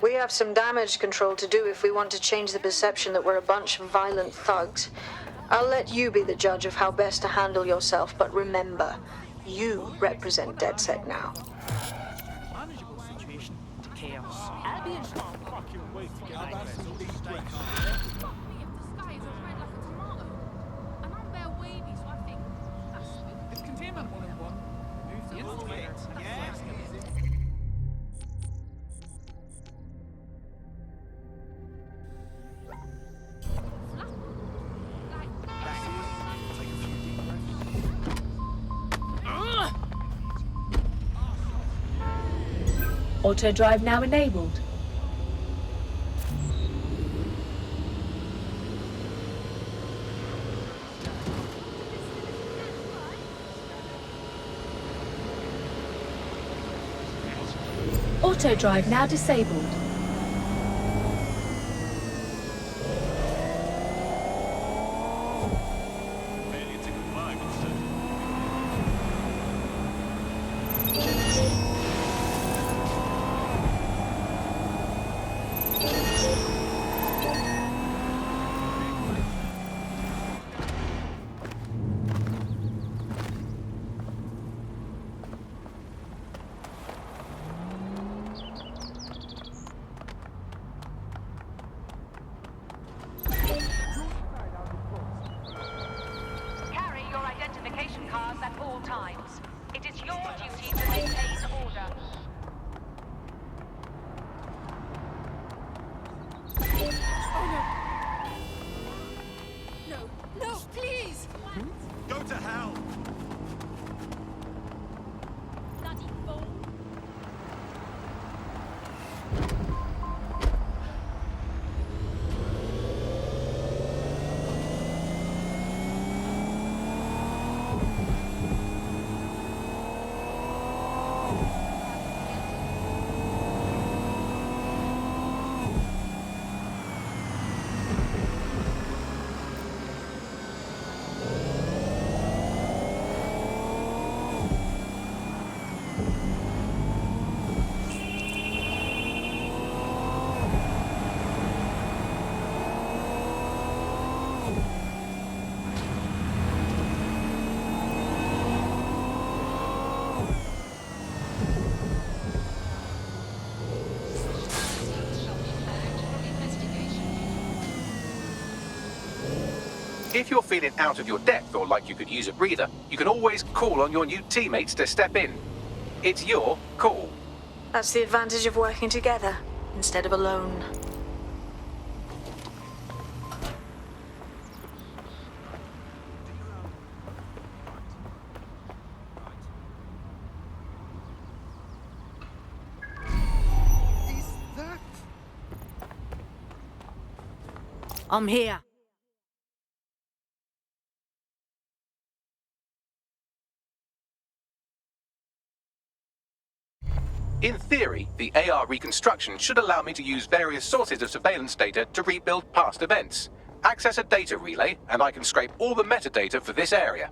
We have some damage control to do if we want to change the perception that we're a bunch of violent thugs. I'll let you be the judge of how best to handle yourself, but remember, you represent DedSec now. Manageable situation to chaos. If containment 101, move the instigator. Auto drive now enabled. Auto drive now disabled. If you're feeling out of your depth or like you could use a breather, you can always call on your new teammates to step in. It's your call. That's the advantage of working together, instead of alone. I'm here. In theory, the AR reconstruction should allow me to use various sources of surveillance data to rebuild past events. Access a data relay, and I can scrape all the metadata for this area.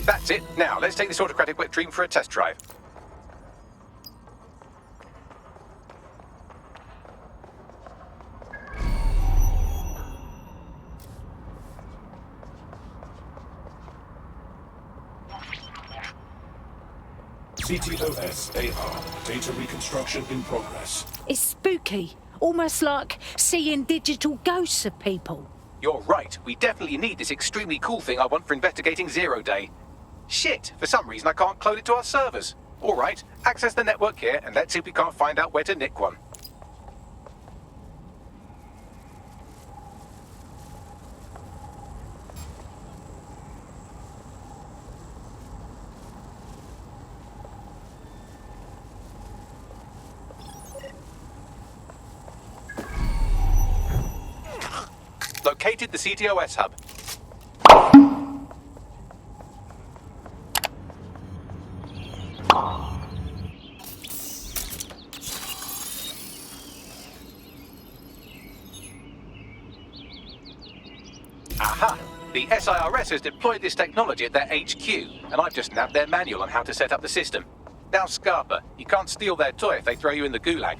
That's it. Now, let's take this autocratic wet dream for a test drive. CTOS AR. Data reconstruction in progress. It's spooky. Almost like seeing digital ghosts of people. You're right. We definitely need this extremely cool thing I want for investigating Zero Day. Shit, for some reason I can't clone it to our servers. Alright, access the network here and let's see if we can't find out where to nick one. Located the CTOS hub. Aha! The SIRS has deployed this technology at their HQ, and I've just nabbed their manual on how to set up the system. Now, Scarpa, you can't steal their toy if they throw you in the gulag.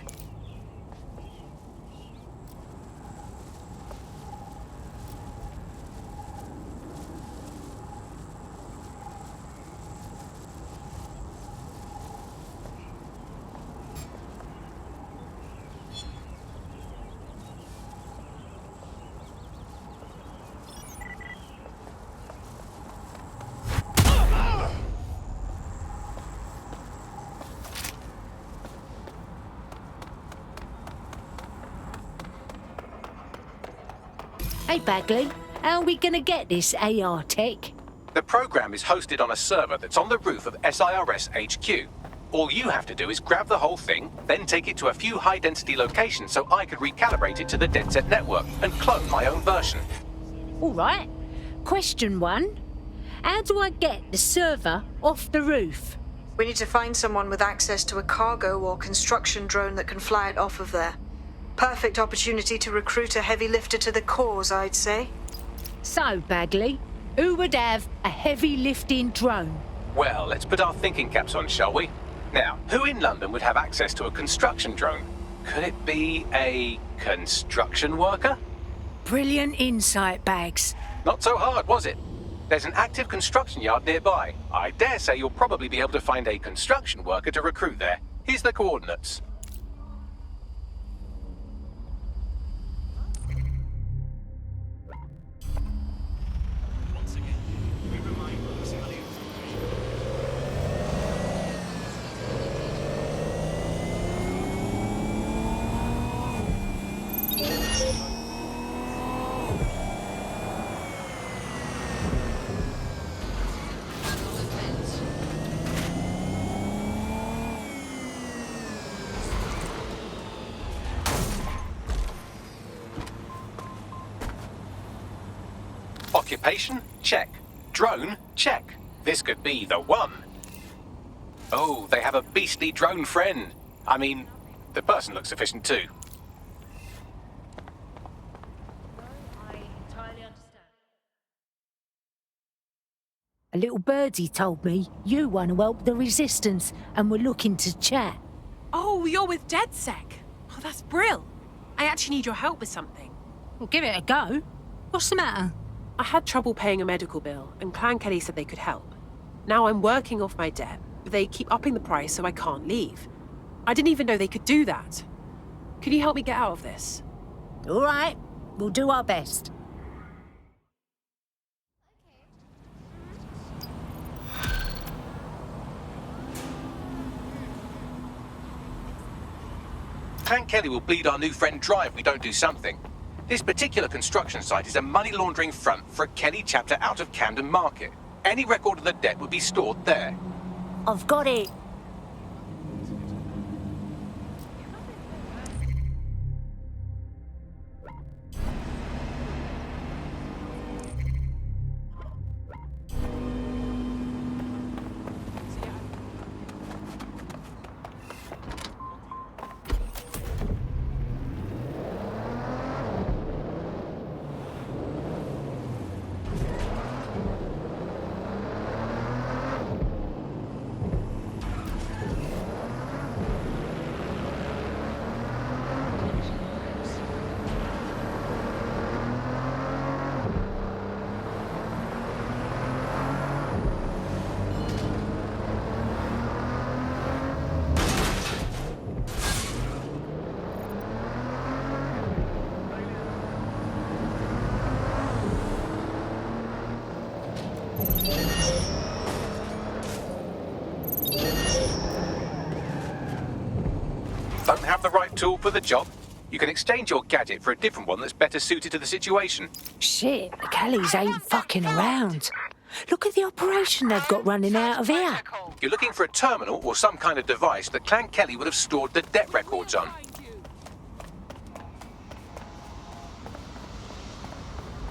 Hey, Bagley, how are we gonna get this AR tech? The program is hosted on a server that's on the roof of SIRS HQ. All you have to do is grab the whole thing, then take it to a few high-density locations so I could recalibrate it to the DedSet network and clone my own version. All right. Question 1. How do I get the server off the roof? We need to find someone with access to a cargo or construction drone that can fly it off of there. Perfect opportunity to recruit a heavy lifter to the cause, I'd say. So, Bagley, who would have a heavy lifting drone? Well, let's put our thinking caps on, shall we? Now, who in London would have access to a construction drone? Could it be a construction worker? Brilliant insight, Bags. Not so hard, was it? There's an active construction yard nearby. I dare say you'll probably be able to find a construction worker to recruit there. Here's the coordinates. Occupation? Check. Drone? Check. This could be the one. Oh, they have a beastly drone friend. I mean, the person looks efficient too. I entirely understand. A little birdie told me you want to help the resistance and were looking to chat. Oh, you're with DedSec. Oh, that's brill. I actually need your help with something. Well, give it a go. What's the matter? I had trouble paying a medical bill, and Clan Kelly said they could help. Now I'm working off my debt, but they keep upping the price so I can't leave. I didn't even know they could do that. Can you help me get out of this? All right, we'll do our best. Clan Kelly will bleed our new friend dry if we don't do something. This particular construction site is a money laundering front for a Kelly chapter out of Camden Market. Any record of the debt would be stored there. I've got it. Don't have the right tool for the job? You can exchange your gadget for a different one that's better suited to the situation. Shit, the Kellys ain't fucking around. Look at the operation they've got running out of here. You're looking for a terminal or some kind of device that Clan Kelly would have stored the debt records on.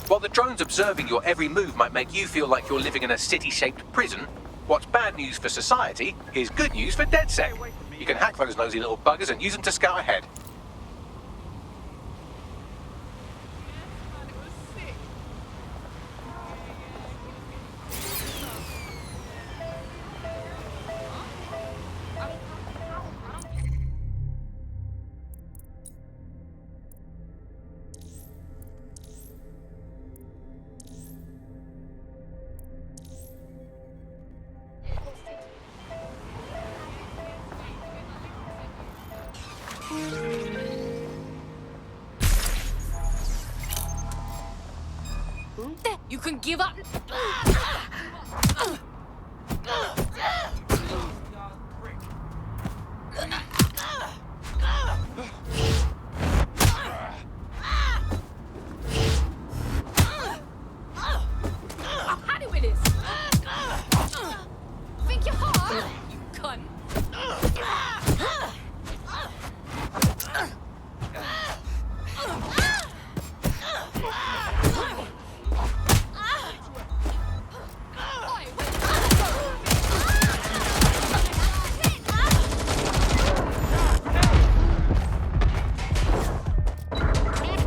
While the drones observing your every move might make you feel like you're living in a city-shaped prison, what's bad news for society is good news for DedSec. You can hack those nosy little buggers and use them to scout ahead. You can give up. I'm happy with this. Think you're hard? You cunt.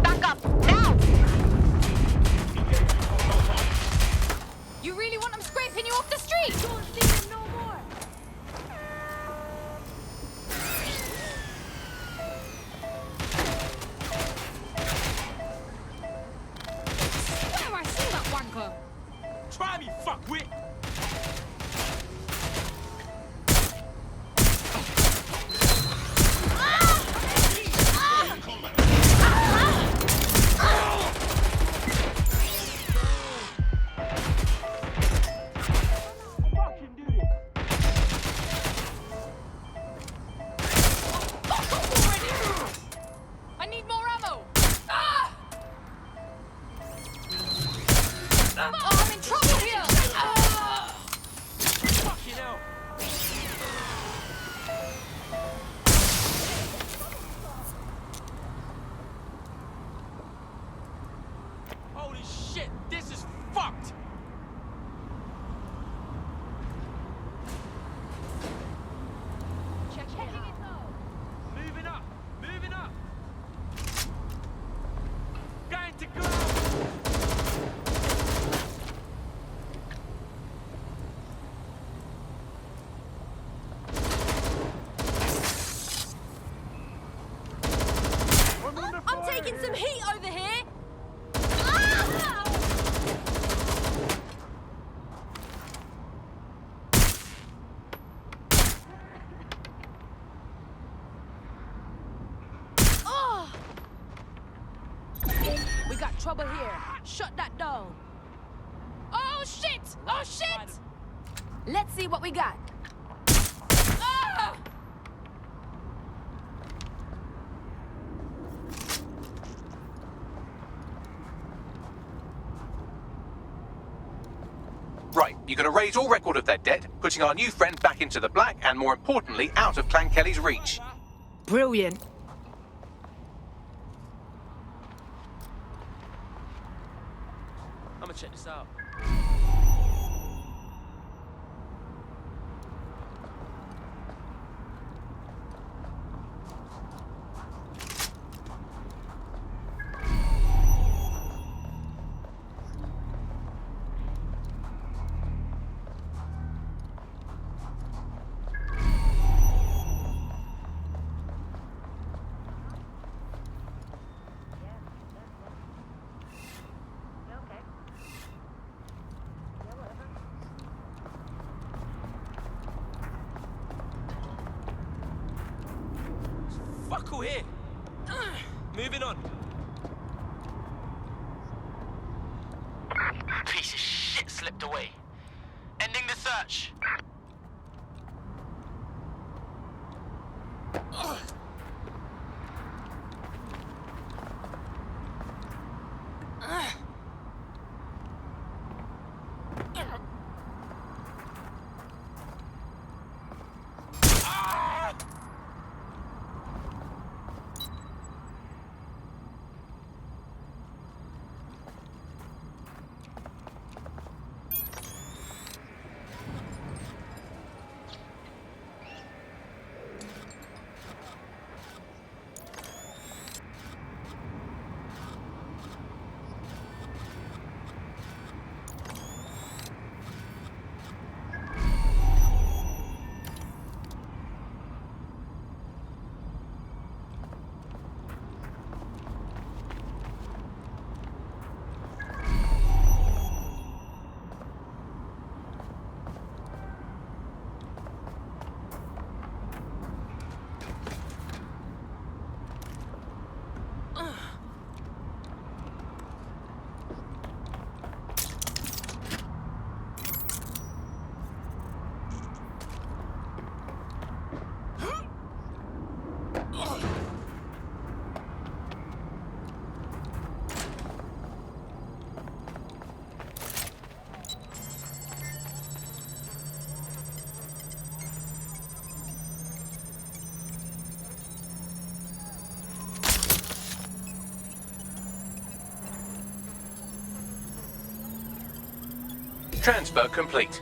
Back up now. You really want them scraping you off the street? Don't see him no more. Where I see that wanker? Try me, fuckwit! Fuck off already! I need more ammo. Oh, I'm in trouble here. Fucking hell! Holy shit, this is fucked! Moving up! Moving up! Going to go! I'm taking some heat over here. We got trouble here. Shut that down. Oh shit! Oh shit! Let's see what we got. Ah! Right, you can erase all record of their debt, putting our new friend back into the black and, more importantly, out of Clan Kelly's reach. Brilliant. I'm gonna check this out. Fuck all here. Moving on. Piece of shit slipped away. Ending the search. Transfer complete.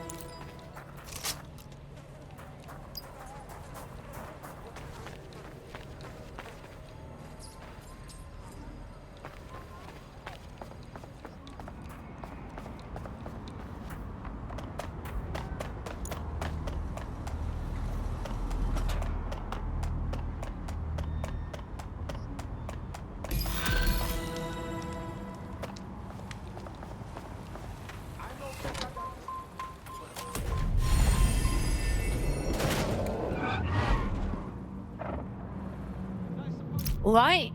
All right?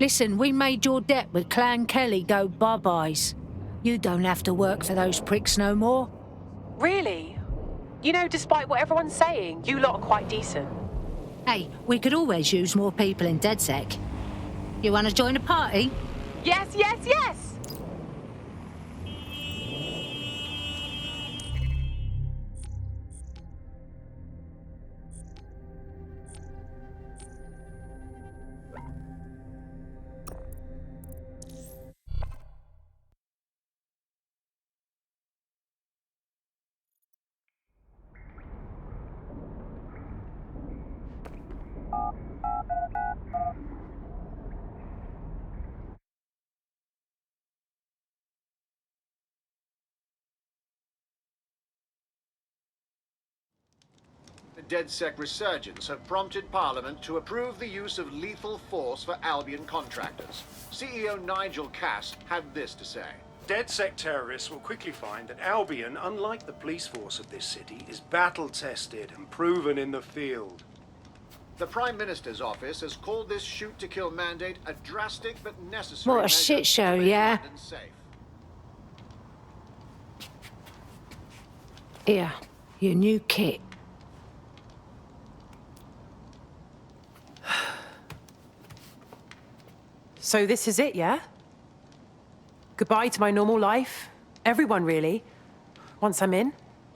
Listen, we made your debt with Clan Kelly go bye-byes. You don't have to work for those pricks no more. Really? You know, despite what everyone's saying, you lot are quite decent. Hey, we could always use more people in DedSec. You want to join a party? Yes, yes, yes! The DedSec resurgence have prompted Parliament to approve the use of lethal force for Albion contractors. CEO Nigel Cass had this to say. DedSec terrorists will quickly find that Albion, unlike the police force of this city, is battle-tested and proven in the field. The Prime Minister's office has called this shoot-to-kill mandate a drastic but necessary What a measure shit show, to make yeah? London safe. Here, your new kit. So this is it, yeah? Goodbye to my normal life. Everyone, really. Once I'm in.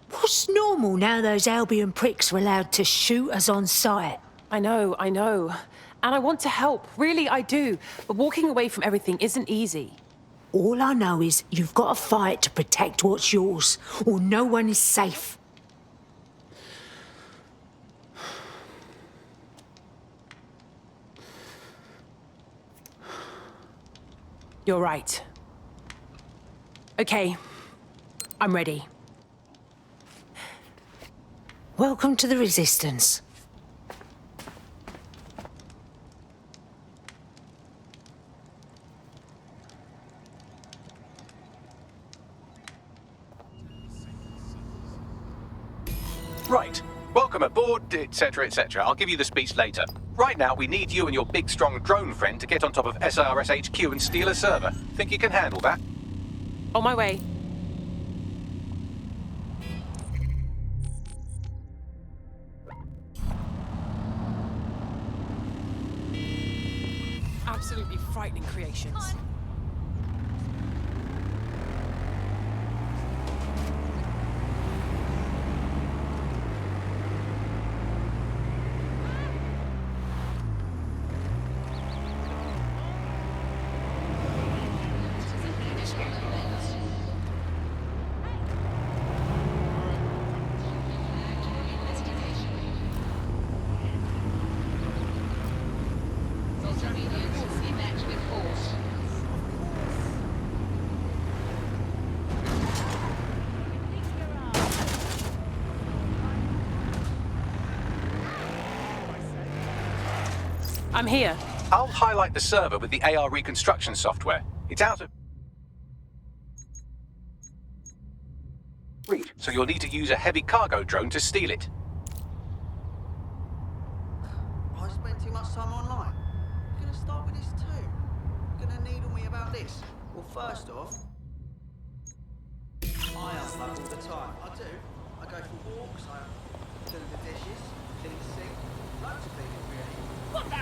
What's normal now those Albion pricks are allowed to shoot us on sight? I know. And I want to help. Really, I do. But walking away from everything isn't easy. All I know is you've got to fight to protect what's yours, or no one is safe. You're right. Okay, I'm ready. Welcome to the Resistance. Right. Welcome aboard, etc., etc. I'll give you the speech later. Right now, we need you and your big, strong drone friend to get on top of SIRS HQ and steal a server. Think you can handle that? On my way. Absolutely frightening creations. I'm here. I'll highlight the server with the AR reconstruction software. It's out of reach, so you'll need to use a heavy cargo drone to steal it. I spent too much time online. You're gonna start with this too. You're gonna needle me about this. Well, first off, I unplug all the time. I do. I go for walks, I do the dishes, clean the sink, loads of things really. What the?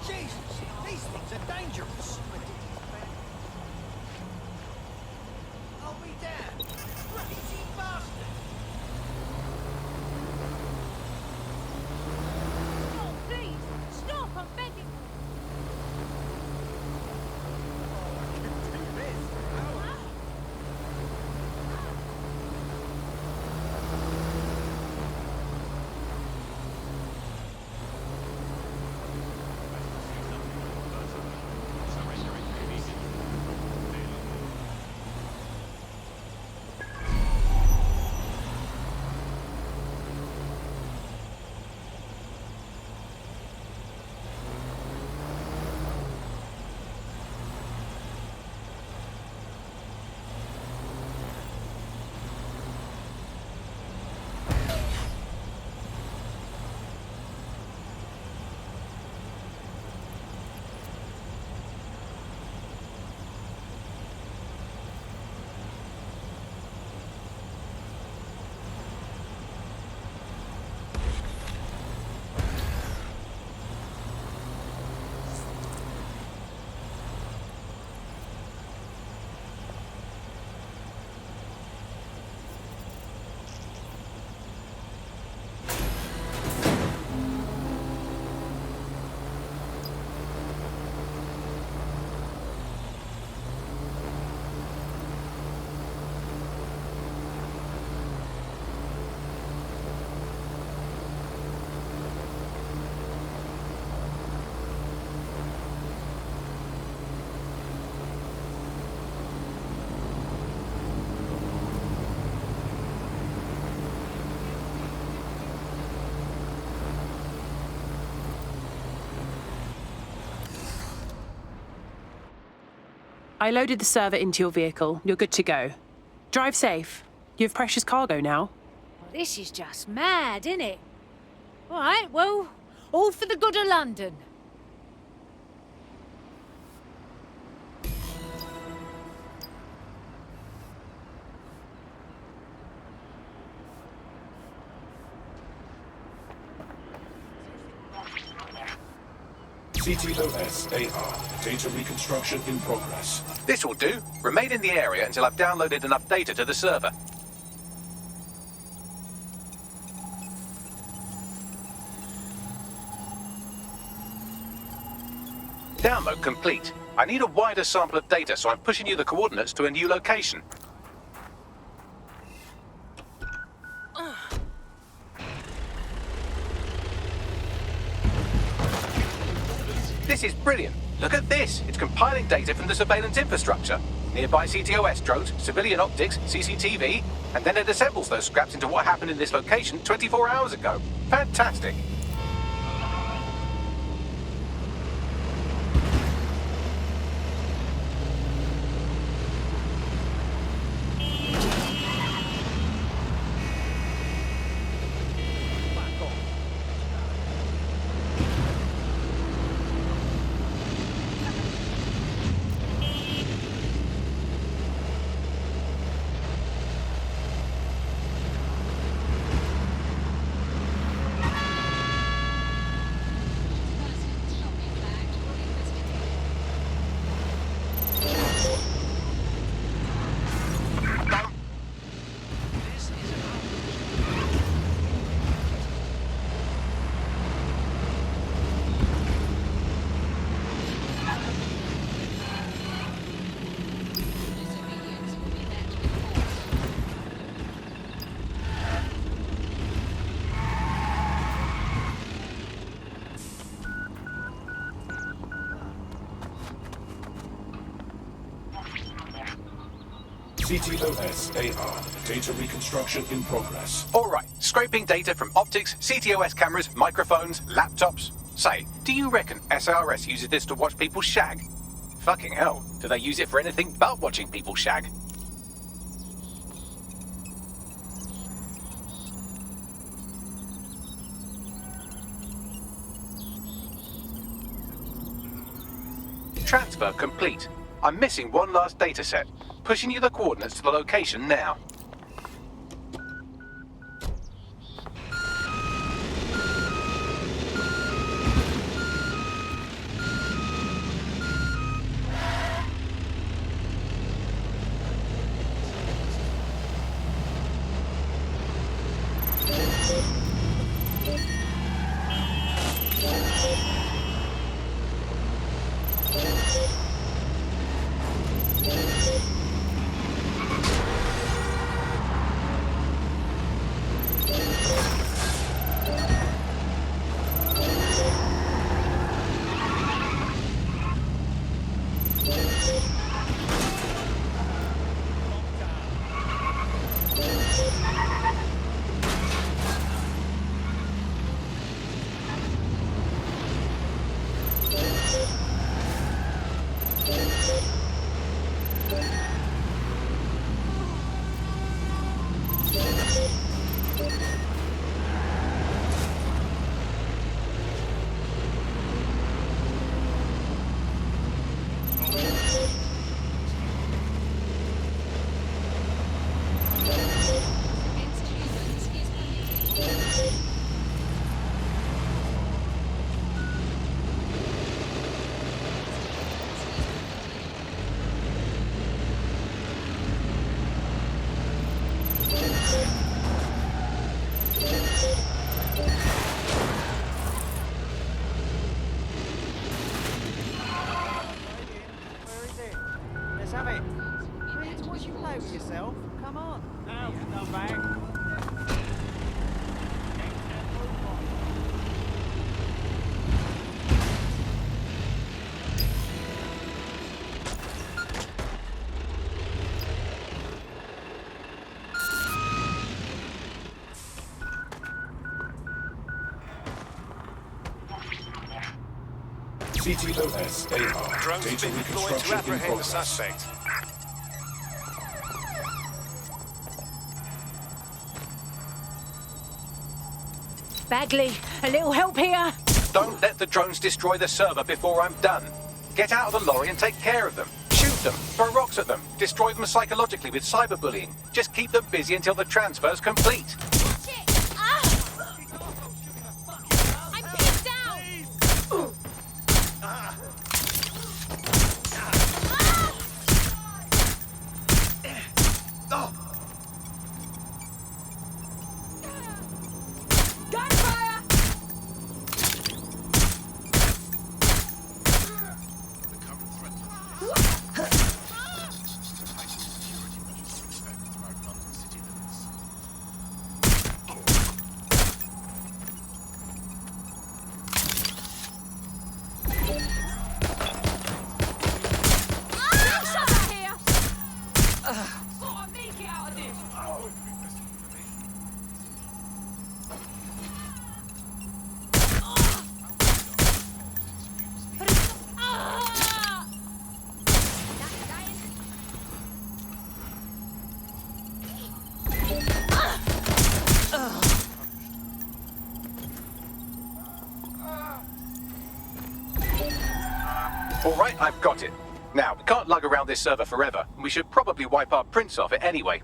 Jesus, these things are dangerous. I'll be damned. Crazy bastard. Oh, please, stop, I'm begging. I loaded the server into your vehicle. You're good to go. Drive safe. You have precious cargo now. This is just mad, isn't it? All right, well, all for the good of London. CTOS AR. Data reconstruction in progress. This will do. Remain in the area until I've downloaded enough data to the server. Download complete. I need a wider sample of data, so I'm pushing you the coordinates to a new location. This is brilliant. Look at this. It's compiling data from the surveillance infrastructure. Nearby CTOS drones, civilian optics, CCTV, and then it assembles those scraps into what happened in this location 24 hours ago. Fantastic. CTOS AR. Data reconstruction in progress. All right, scraping data from optics, CTOS cameras, microphones, laptops. Say, do you reckon SRS uses this to watch people shag? Fucking hell, do they use it for anything but watching people shag? Transfer complete. I'm missing one last data set. Pushing you the coordinates to the location now. CTOS AR. Drones have Data been deployed to reconstruction in apprehend the progress. suspect. Bagley, a little help here? Don't let the drones destroy the server before I'm done. Get out of the lorry and take care of them. Shoot them, throw rocks at them, destroy them psychologically with cyberbullying. Just keep them busy until the transfer's complete. All right, I've got it. Now, we can't lug around this server forever, and we should probably wipe our prints off it anyway.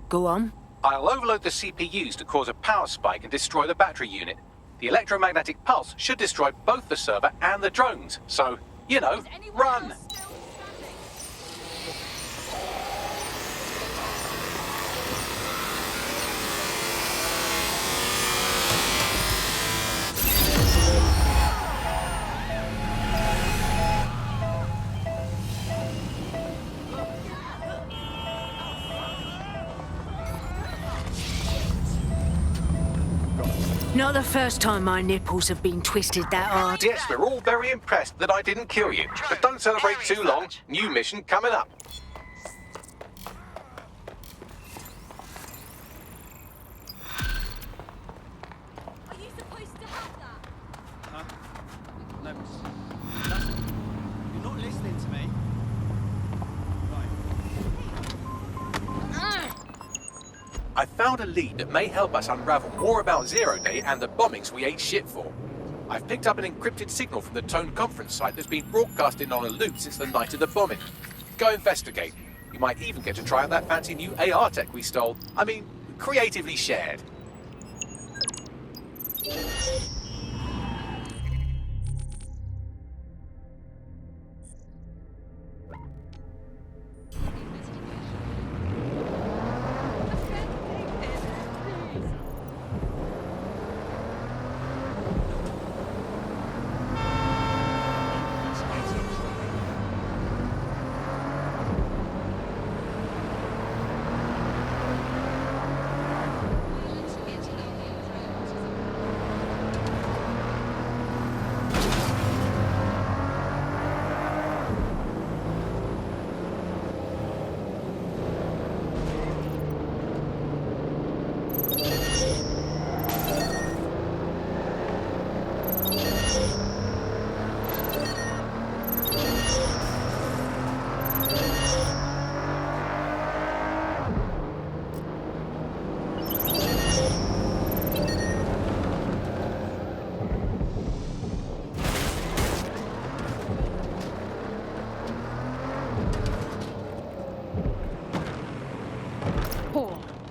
Go on. I'll overload the CPUs to cause a power spike and destroy the battery unit. The electromagnetic pulse should destroy both the server and the drones. So, you know, run! Not the first time my nipples have been twisted that hard. Yes, we're all very impressed that I didn't kill you. But don't celebrate too long. New mission coming up. Are you supposed to have that? Huh? No. You're not listening to me. Right. I found a lead that may help us unravel more about Zero Day and the bombings we ate shit for. I've picked up an encrypted signal from the Tone conference site that's been broadcasting on a loop since the night of the bombing. Go investigate. You might even get to try out that fancy new AR tech we stole. I mean, creatively shared.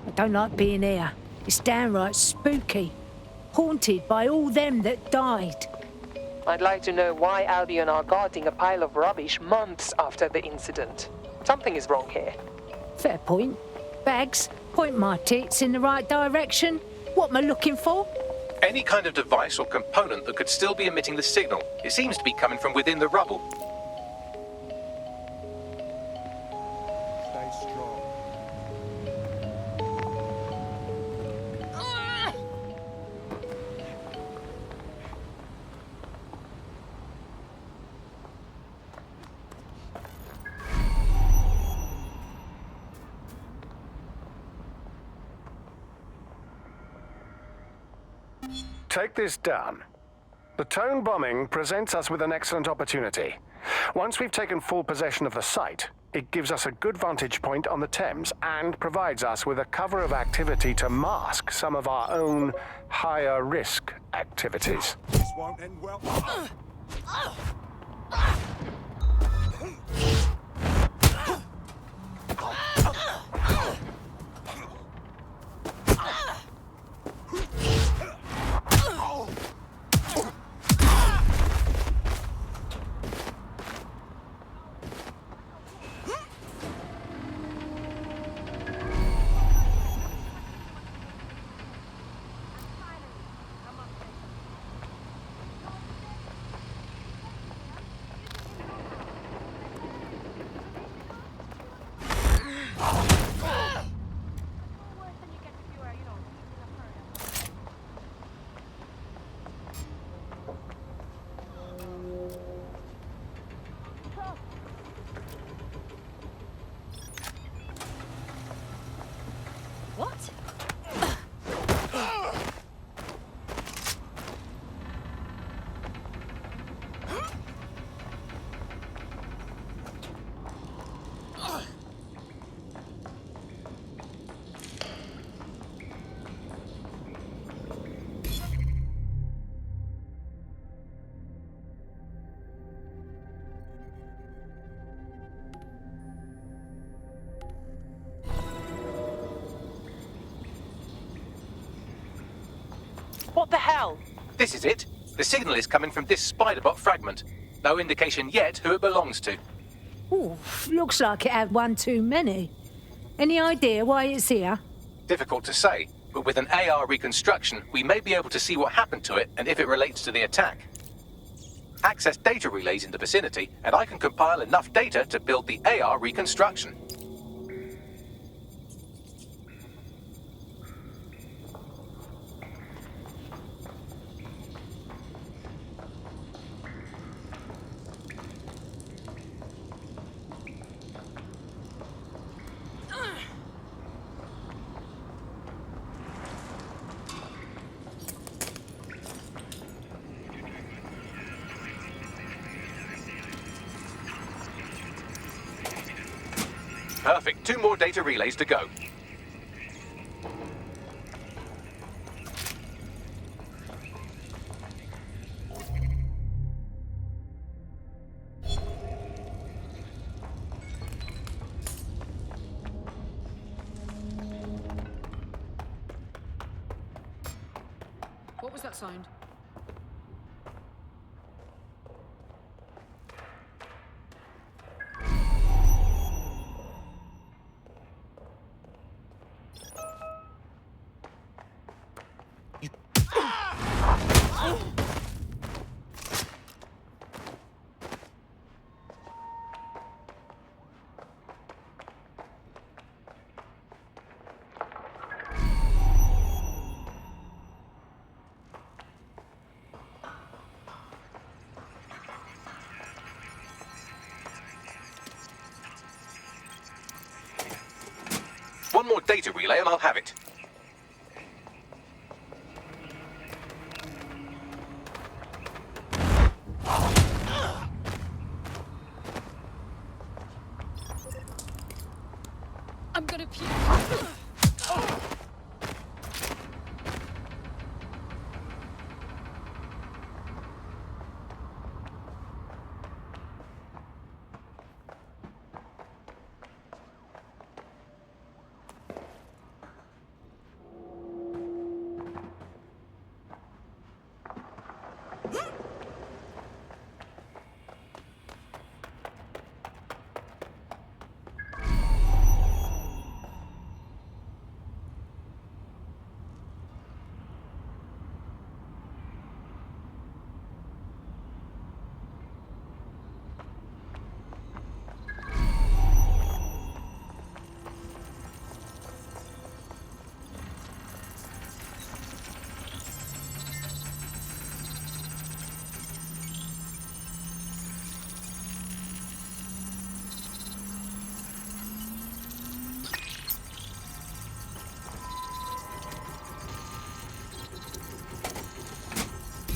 I don't like being here. It's downright spooky. Haunted by all them that died. I'd like to know why Albion are guarding a pile of rubbish months after the incident. Something is wrong here. Fair point. Bags, point my tits in the right direction. What am I looking for? Any kind of device or component that could still be emitting the signal. It seems to be coming from within the rubble. Stay strong. Take this down. The tone bombing presents us with an excellent opportunity. Once we've taken full possession of the site, it gives us a good vantage point on the Thames and provides us with a cover of activity to mask some of our own higher risk activities. This won't end well. What the hell? This is it. The signal is coming from this spider-bot fragment. No indication yet who it belongs to. Ooh, looks like it had one too many. Any idea why it's here? Difficult to say, but with an AR reconstruction, we may be able to see what happened to it and if it relates to the attack. Access data relays in the vicinity, and I can compile enough data to build the AR reconstruction. Perfect. 2 more data relays to go. What was that sound? One more data relay and I'll have it. I'm gonna puke.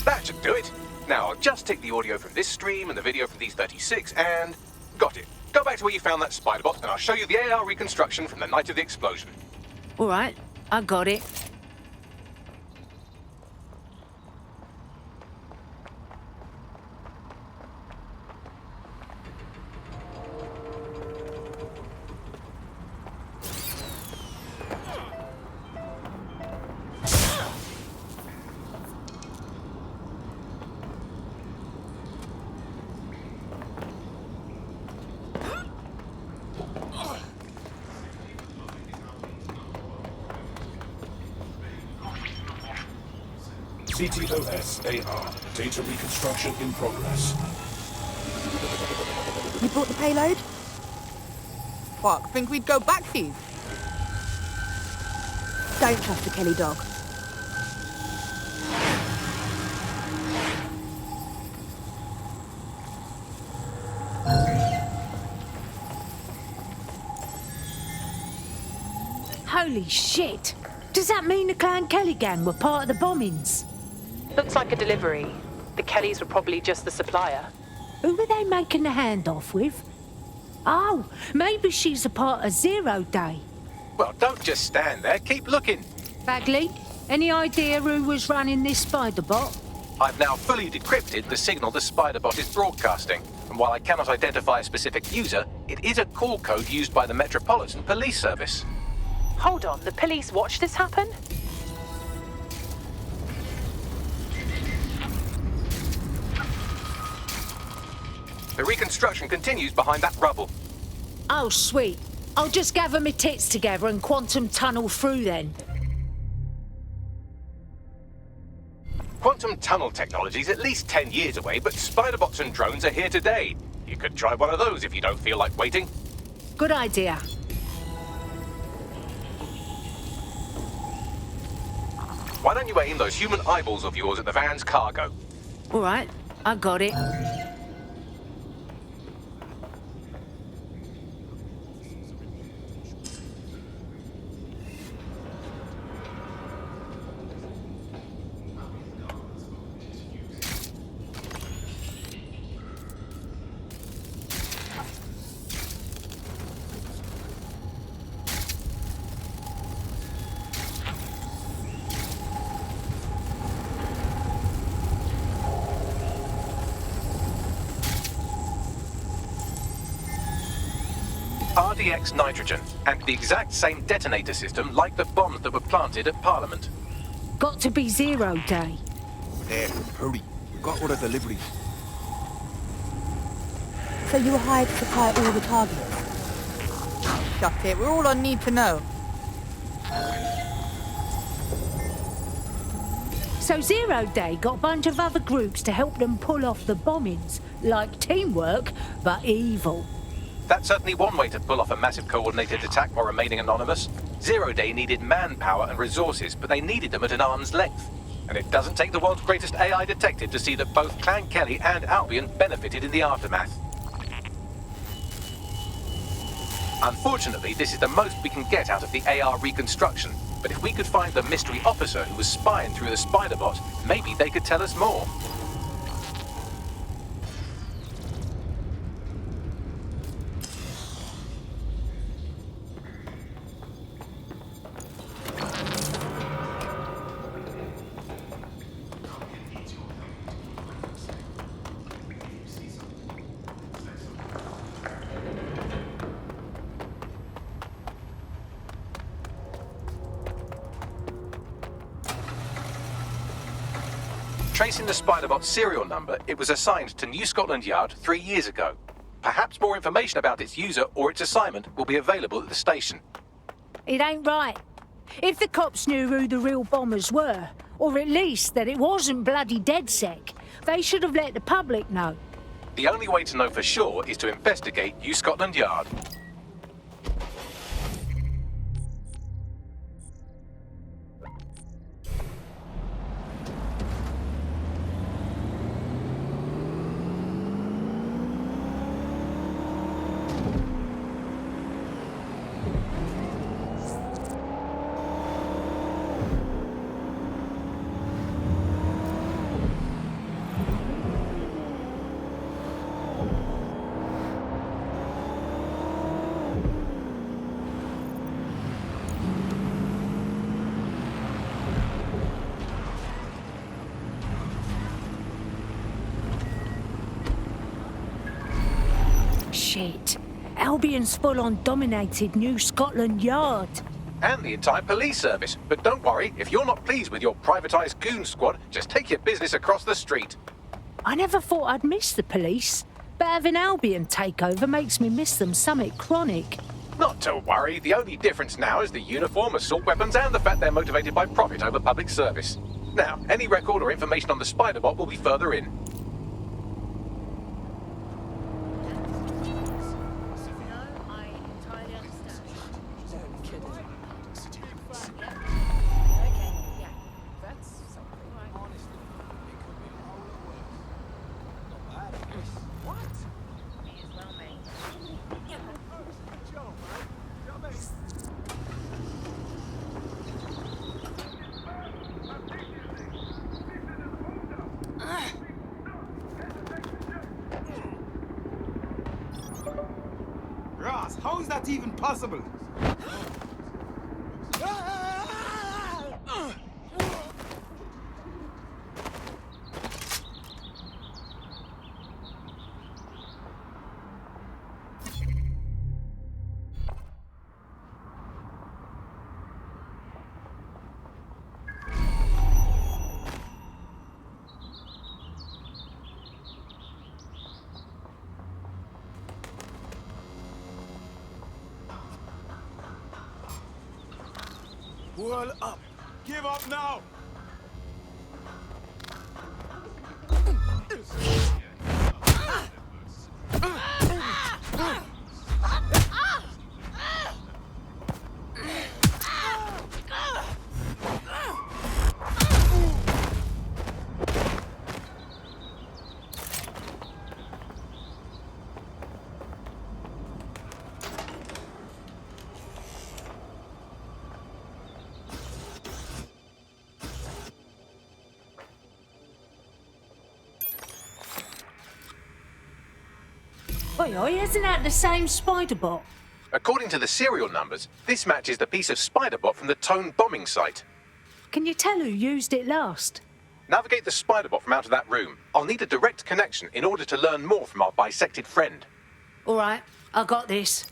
That should do it. I'll just take the audio from this stream and the video from these 36 and... Got it. Go back to where you found that spider bot and I'll show you the AR reconstruction from the night of the explosion. All right, I got it. CTOS AR. Data reconstruction in progress. You brought the payload? Fuck, think we'd go back to you? Don't trust the Kelly dog. Holy shit! Does that mean the Clan Kelly gang were part of the bombings? Looks like a delivery. The Kellys were probably just the supplier. Who were they making the handoff with? Oh, maybe she's a part of Zero Day. Well, don't just stand there. Keep looking. Bagley, any idea who was running this spider bot? I've now fully decrypted the signal the spider bot is broadcasting. And while I cannot identify a specific user, it is a call code used by the Metropolitan Police Service. Hold on, the police watched this happen? The reconstruction continues behind that rubble. Oh, sweet. I'll just gather my tits together and quantum tunnel through then. Quantum tunnel technology is at least 10 years away, but spider bots and drones are here today. You could try one of those if you don't feel like waiting. Good idea. Why don't you aim those human eyeballs of yours at the van's cargo? All right, I got it. RDX nitrogen, and the exact same detonator system like the bombs that were planted at Parliament. Got to be Zero Day. There, hurry. We've got all the deliveries. So you were hired to supply all the targets? Shut it, we're all on need to know. So Zero Day got a bunch of other groups to help them pull off the bombings. Like teamwork, but evil. That's certainly one way to pull off a massive coordinated attack while remaining anonymous. Zero Day needed manpower and resources, but they needed them at an arm's length. And it doesn't take the world's greatest AI detective to see that both Clan Kelly and Albion benefited in the aftermath. Unfortunately, this is the most we can get out of the AR reconstruction, but if we could find the mystery officer who was spying through the spider bot, maybe they could tell us more. Tracing the Spiderbot's serial number, it was assigned to New Scotland Yard 3 years ago. Perhaps more information about its user or its assignment will be available at the station. It ain't right. If the cops knew who the real bombers were, or at least that it wasn't bloody DedSec, they should have let the public know. The only way to know for sure is to investigate New Scotland Yard. Shit. Albion's full-on dominated New Scotland Yard. And the entire police service. But don't worry, if you're not pleased with your privatised goon squad, just take your business across the street. I never thought I'd miss the police, but having Albion take over makes me miss them something chronic. Not to worry, the only difference now is the uniform, assault weapons, and the fact they're motivated by profit over public service. Now, any record or information on the spider bot will be further in. Ross, how is that even possible? Whirl up! Give up now! Oi, isn't that the same spider bot? According to the serial numbers, this matches the piece of spider bot from the Tone bombing site. Can you tell who used it last? Navigate the spider bot from out of that room. I'll need a direct connection in order to learn more from our bisected friend. All right, I got this.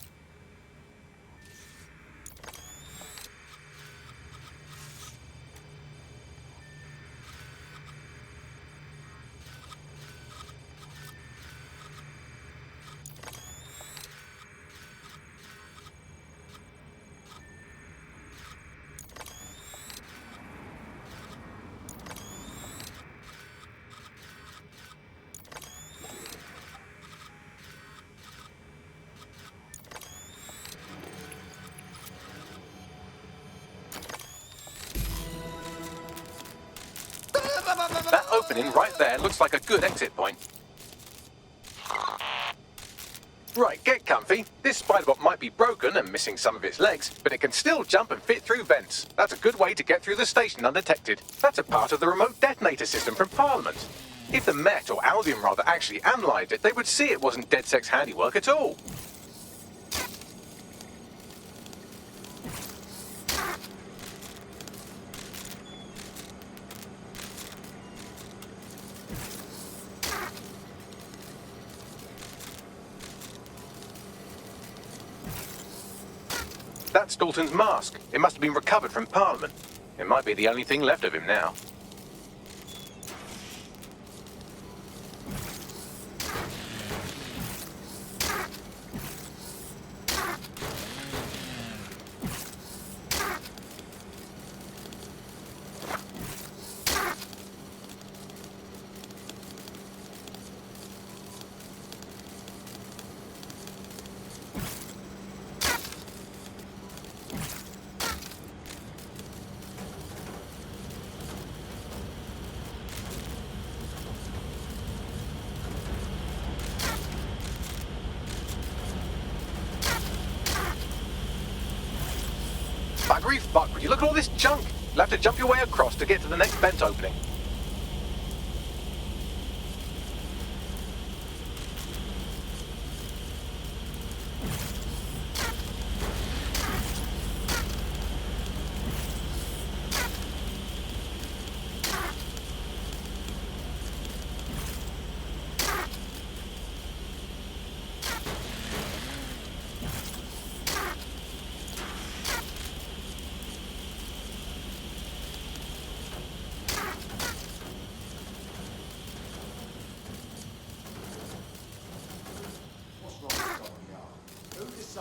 That opening right there looks like a good exit point. Right, get comfy. This spider-bot might be broken and missing some of its legs, but it can still jump and fit through vents. That's a good way to get through the station undetected. That's a part of the remote detonator system from Parliament. If the Met, or Albion rather, actually analysed it, they would see it wasn't DedSec's handiwork at all. That's Dalton's mask. It must have been recovered from Parliament. It might be the only thing left of him now. Buggery fuck, would you look at all this junk? You'll have to jump your way across to get to the next vent opening.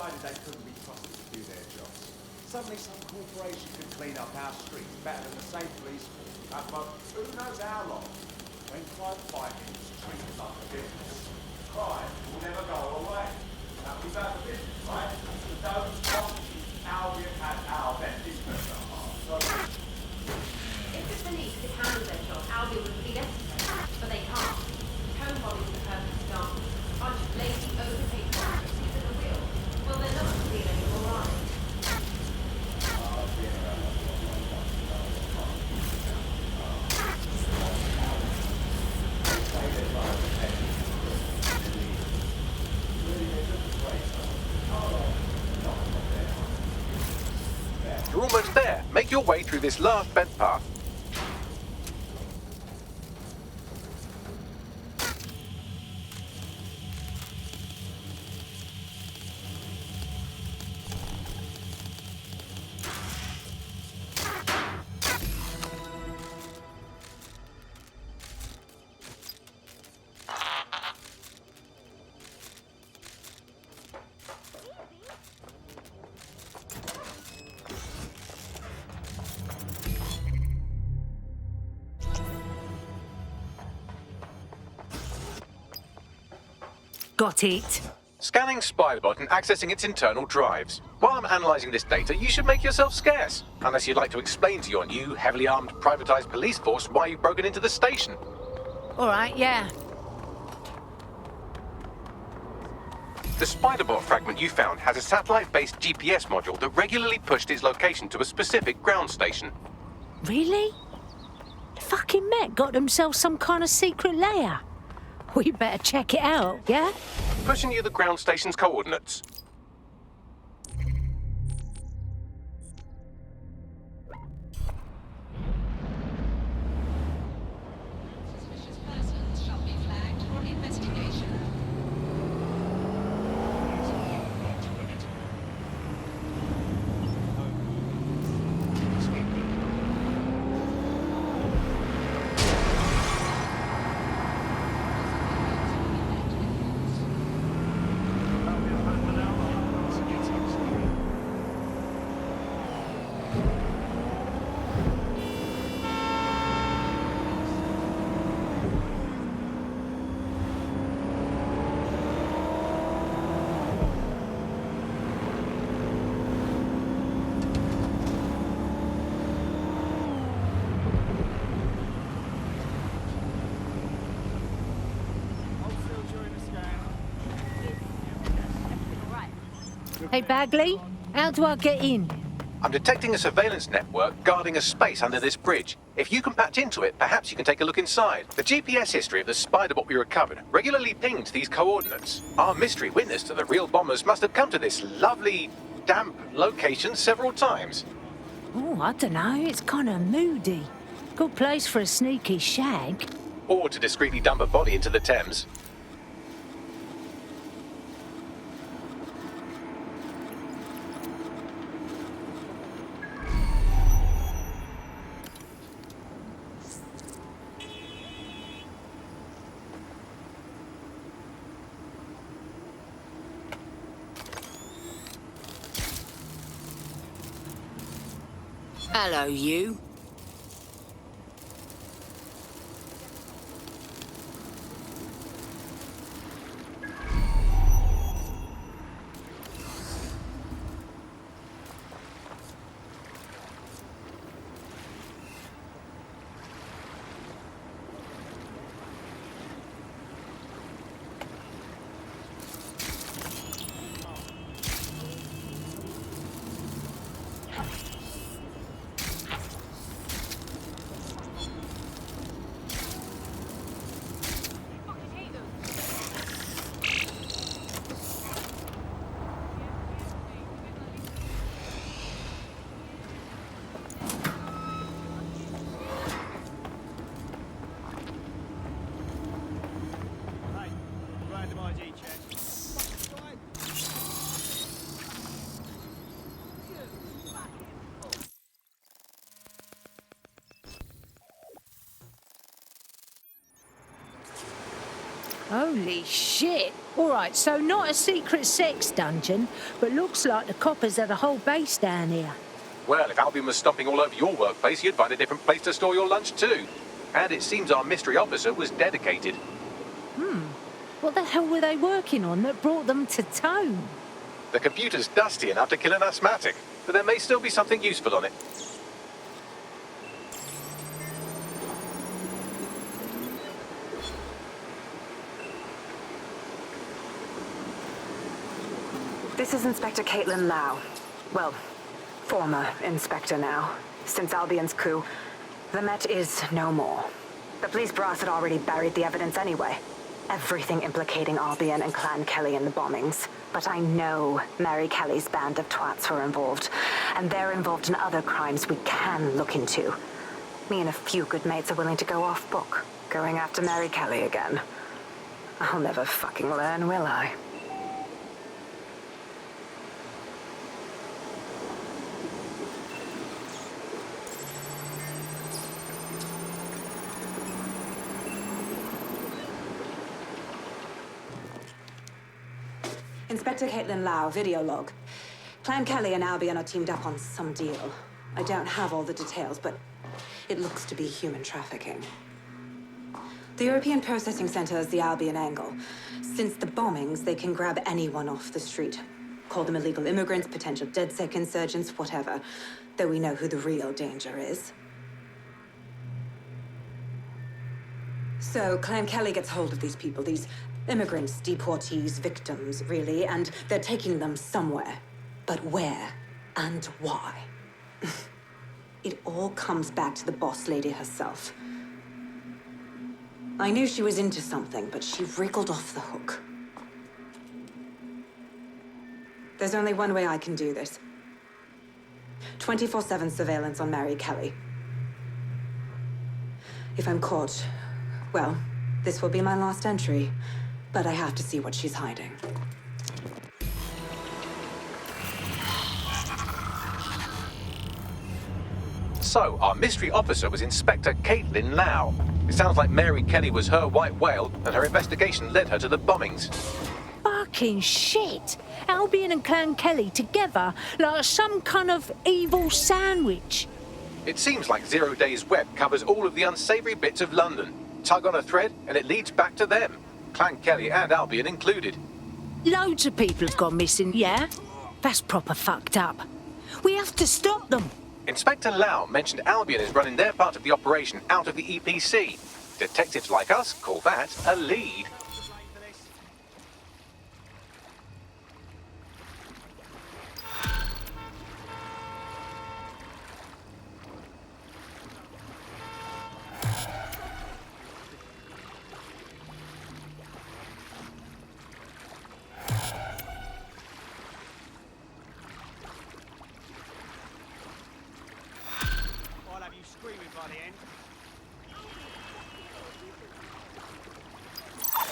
decided they couldn't be trusted to do their jobs. Suddenly some corporation could clean up our streets better than the same police force we have for who knows how long. When crime fighting is treated like a business, crime will never go away. That was about the business, right? So don't talk to Albion at our best interest at heart. So if the police could handle their job, Albion would be necessary, but they can't. Home bodies are the perfect example. A bunch of lazy, overpaid bureaucracies at the wheel. Well, they're not to feel anymore, are they? You're almost there. Make your way through this last bent path. Got it. Scanning Spiderbot and accessing its internal drives. While I'm analysing this data, you should make yourself scarce. Unless you'd like to explain to your new, heavily armed, privatised police force why you've broken into the station. All right, yeah. The Spiderbot fragment you found has a satellite-based GPS module that regularly pushed its location to a specific ground station. Really? The fucking Met got themselves some kind of secret layer. We better check it out, yeah? Pushing you the ground station's coordinates. Hey, Bagley, how do I get in? I'm detecting a surveillance network guarding a space under this bridge. If you can patch into it, perhaps you can take a look inside. The GPS history of the Spiderbot we recovered regularly pinged these coordinates. Our mystery witness to the real bombers must have come to this lovely, damp location several times. Oh, I don't know. It's kind of moody. Good place for a sneaky shag. Or to discreetly dump a body into the Thames. Hello, you. Holy shit! All right, so not a secret sex dungeon, but looks like the coppers had a whole base down here. Well, if Albion was stomping all over your workplace, you'd find a different place to store your lunch too. And it seems our mystery officer was dedicated. What the hell were they working on that brought them to town? The computer's dusty enough to kill an asthmatic, but there may still be something useful on it. This is Inspector Caitlin Lau. Well, former inspector now. Since Albion's coup, the Met is no more. The police brass had already buried the evidence anyway. Everything implicating Albion and Clan Kelly in the bombings. But I know Mary Kelly's band of twats were involved, and they're involved in other crimes we can look into. Me and a few good mates are willing to go off book, going after Mary Kelly again. I'll never fucking learn, will I? Inspector Caitlin Lau, video log. Clan Kelly and Albion are teamed up on some deal. I don't have all the details, but it looks to be human trafficking. The European Processing Center is the Albion angle. Since the bombings, they can grab anyone off the street. Call them illegal immigrants, potential DedSec insurgents, whatever. Though we know who the real danger is. So Clan Kelly gets hold of these people, these immigrants, deportees, victims, really, and they're taking them somewhere. But where and why? It all comes back to the boss lady herself. I knew she was into something, but she wriggled off the hook. There's only one way I can do this. 24/7 surveillance on Mary Kelly. If I'm caught, well, this will be my last entry. But I have to see what she's hiding. So, our mystery officer was Inspector Caitlin Lau. It sounds like Mary Kelly was her white whale, and her investigation led her to the bombings. Fucking shit! Albion and Clan Kelly together like some kind of evil sandwich. It seems like 0 Days Web covers all of the unsavory bits of London. Tug on a thread, and it leads back to them. Clan Kelly and Albion included. Loads of people have gone missing, yeah? That's proper fucked up. We have to stop them. Inspector Lau mentioned Albion is running their part of the operation out of the EPC. Detectives like us call that a lead.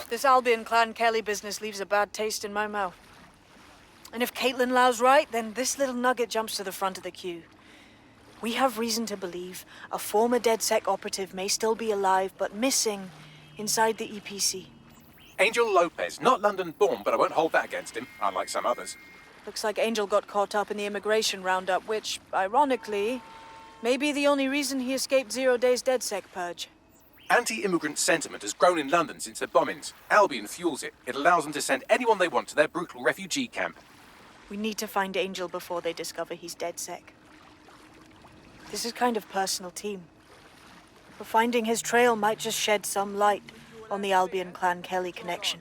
This Albion Clan Kelly business leaves a bad taste in my mouth. And if Caitlin Lau's right, then this little nugget jumps to the front of the queue. We have reason to believe a former DedSec operative may still be alive, but missing inside the EPC. Angel Lopez, not London-born, but I won't hold that against him, unlike some others. Looks like Angel got caught up in the immigration roundup, which, ironically, may be the only reason he escaped 0 Days DedSec purge. Anti-immigrant sentiment has grown in London since the bombings. Albion fuels it. It allows them to send anyone they want to their brutal refugee camp. We need to find Angel before they discover he's DedSec. This is kind of personal team. But finding his trail might just shed some light on the Albion Clan Kelly connection.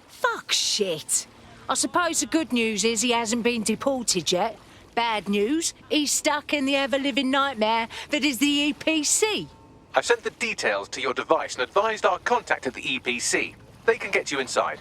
Fuck shit. I suppose the good news is he hasn't been deported yet. Bad news, he's stuck in the ever-living nightmare that is the EPC. I've sent the details to your device and advised our contact at the EPC. They can get you inside.